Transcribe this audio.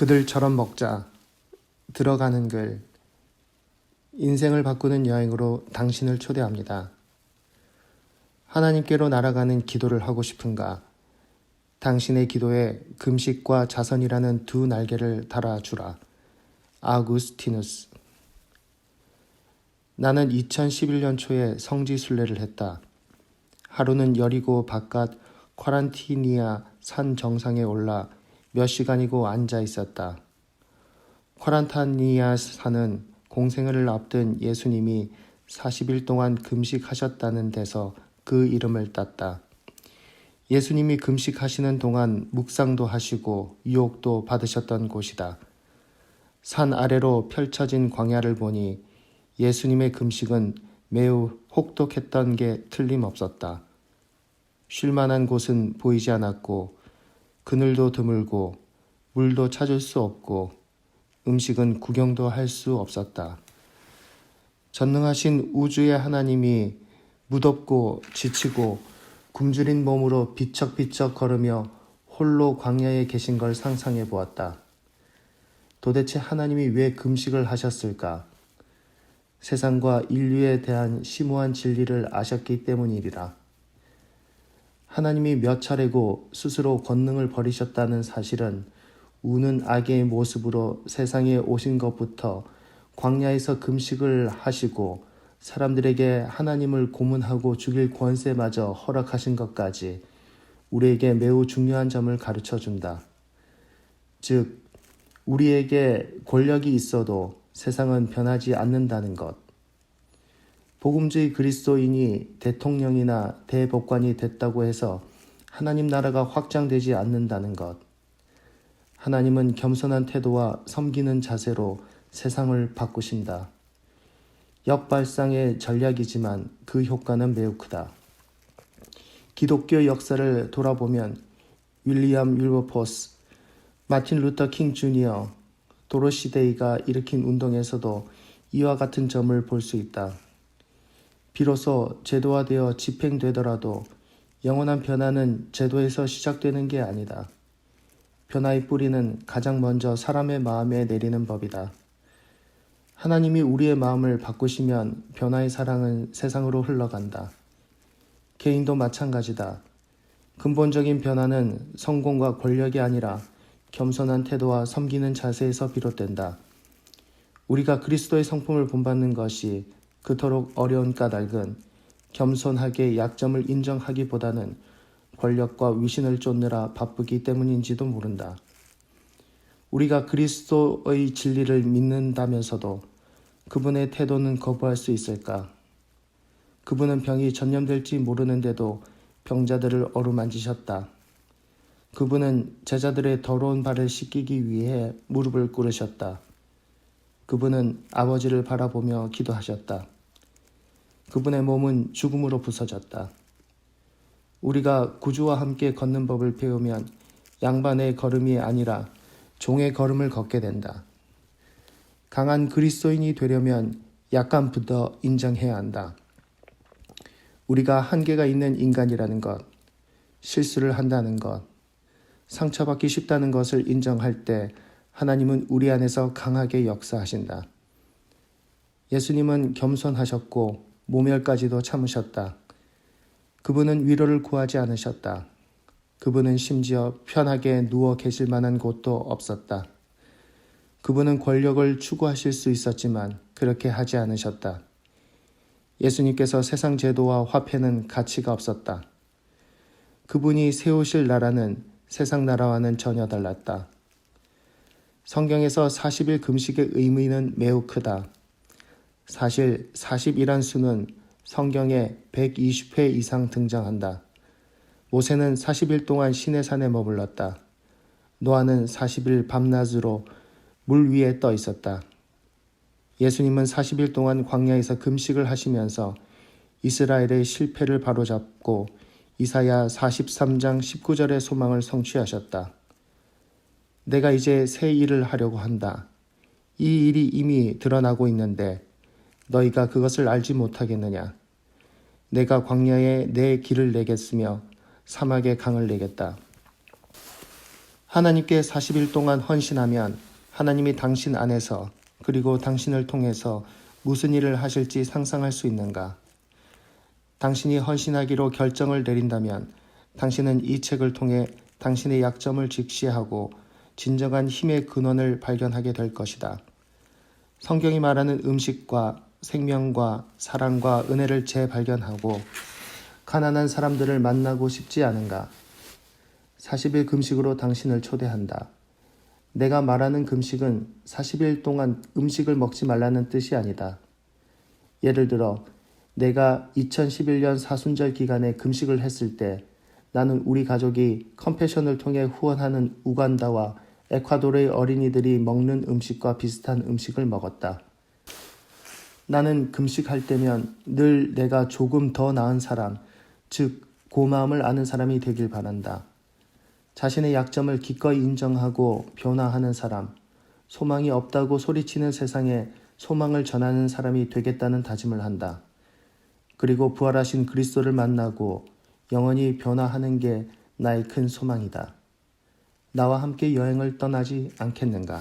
그들처럼 먹자. 들어가는 글. 인생을 바꾸는 여행으로 당신을 초대합니다. 하나님께로 날아가는 기도를 하고 싶은가? 당신의 기도에 금식과 자선이라는 두 날개를 달아주라. 아구스티누스. 나는 2011년 초에 성지 순례를 했다. 하루는 여리고 바깥 쿼란티니아 산 정상에 올라 몇 시간이고 앉아 있었다. 쿼란타니아 산은 공생애를 앞둔 예수님이 40일 동안 금식하셨다는 데서 그 이름을 땄다. 예수님이 금식하시는 동안 묵상도 하시고 유혹도 받으셨던 곳이다. 산 아래로 펼쳐진 광야를 보니 예수님의 금식은 매우 혹독했던 게 틀림없었다. 쉴만한 곳은 보이지 않았고 그늘도 드물고 물도 찾을 수 없고 음식은 구경도 할 수 없었다. 전능하신 우주의 하나님이 무덥고 지치고 굶주린 몸으로 비척비척 걸으며 홀로 광야에 계신 걸 상상해 보았다. 도대체 하나님이 왜 금식을 하셨을까? 세상과 인류에 대한 심오한 진리를 아셨기 때문이리라. 하나님이 몇 차례고 스스로 권능을 버리셨다는 사실은 우는 아기의 모습으로 세상에 오신 것부터 광야에서 금식을 하시고 사람들에게 하나님을 고문하고 죽일 권세마저 허락하신 것까지 우리에게 매우 중요한 점을 가르쳐준다. 즉, 우리에게 권력이 있어도 세상은 변하지 않는다는 것. 복음주의 그리스도인이 대통령이나 대법관이 됐다고 해서 하나님 나라가 확장되지 않는다는 것. 하나님은 겸손한 태도와 섬기는 자세로 세상을 바꾸신다. 역발상의 전략이지만 그 효과는 매우 크다. 기독교 역사를 돌아보면 윌리엄 윌버포스, 마틴 루터 킹 주니어, 도로시 데이가 일으킨 운동에서도 이와 같은 점을 볼 수 있다. 비로소 제도화되어 집행되더라도 영원한 변화는 제도에서 시작되는 게 아니다. 변화의 뿌리는 가장 먼저 사람의 마음에 내리는 법이다. 하나님이 우리의 마음을 바꾸시면 변화의 사랑은 세상으로 흘러간다. 개인도 마찬가지다. 근본적인 변화는 성공과 권력이 아니라 겸손한 태도와 섬기는 자세에서 비롯된다. 우리가 그리스도의 성품을 본받는 것이 그토록 어려운 까닭은 겸손하게 약점을 인정하기보다는 권력과 위신을 쫓느라 바쁘기 때문인지도 모른다. 우리가 그리스도의 진리를 믿는다면서도 그분의 태도는 거부할 수 있을까? 그분은 병이 전염될지 모르는데도 병자들을 어루만지셨다. 그분은 제자들의 더러운 발을 씻기기 위해 무릎을 꿇으셨다. 그분은 아버지를 바라보며 기도하셨다. 그분의 몸은 죽음으로 부서졌다. 우리가 구주와 함께 걷는 법을 배우면 양반의 걸음이 아니라 종의 걸음을 걷게 된다. 강한 그리스도인이 되려면 약간부터 인정해야 한다. 우리가 한계가 있는 인간이라는 것, 실수를 한다는 것, 상처받기 쉽다는 것을 인정할 때 하나님은 우리 안에서 강하게 역사하신다. 예수님은 겸손하셨고 모멸까지도 참으셨다. 그분은 위로를 구하지 않으셨다. 그분은 심지어 편하게 누워 계실 만한 곳도 없었다. 그분은 권력을 추구하실 수 있었지만 그렇게 하지 않으셨다. 예수님께서 세상 제도와 화폐는 가치가 없었다. 그분이 세우실 나라는 세상 나라와는 전혀 달랐다. 성경에서 40일 금식의 의미는 매우 크다. 사실 40이란 수는 성경에 120회 이상 등장한다. 모세는 40일 동안 시내산에 머물렀다. 노아는 40일 밤낮으로 물 위에 떠 있었다. 예수님은 40일 동안 광야에서 금식을 하시면서 이스라엘의 실패를 바로잡고 이사야 43장 19절의 소망을 성취하셨다. 내가 이제 새 일을 하려고 한다. 이 일이 이미 드러나고 있는데 너희가 그것을 알지 못하겠느냐. 내가 광야에 내 길을 내겠으며 사막에 강을 내겠다. 하나님께 40일 동안 헌신하면 하나님이 당신 안에서 그리고 당신을 통해서 무슨 일을 하실지 상상할 수 있는가? 당신이 헌신하기로 결정을 내린다면 당신은 이 책을 통해 당신의 약점을 직시하고 진정한 힘의 근원을 발견하게 될 것이다. 성경이 말하는 음식과 생명과 사랑과 은혜를 재발견하고 가난한 사람들을 만나고 싶지 않은가? 40일 금식으로 당신을 초대한다. 내가 말하는 금식은 40일 동안 음식을 먹지 말라는 뜻이 아니다. 예를 들어 내가 2011년 사순절 기간에 금식을 했을 때 나는 우리 가족이 컴패션을 통해 후원하는 우간다와 에콰도르의 어린이들이 먹는 음식과 비슷한 음식을 먹었다. 나는 금식할 때면 늘 내가 조금 더 나은 사람, 즉 고마움을 아는 사람이 되길 바란다. 자신의 약점을 기꺼이 인정하고 변화하는 사람, 소망이 없다고 소리치는 세상에 소망을 전하는 사람이 되겠다는 다짐을 한다. 그리고 부활하신 그리스도를 만나고 영원히 변화하는 게 나의 큰 소망이다. 나와 함께 여행을 떠나지 않겠는가?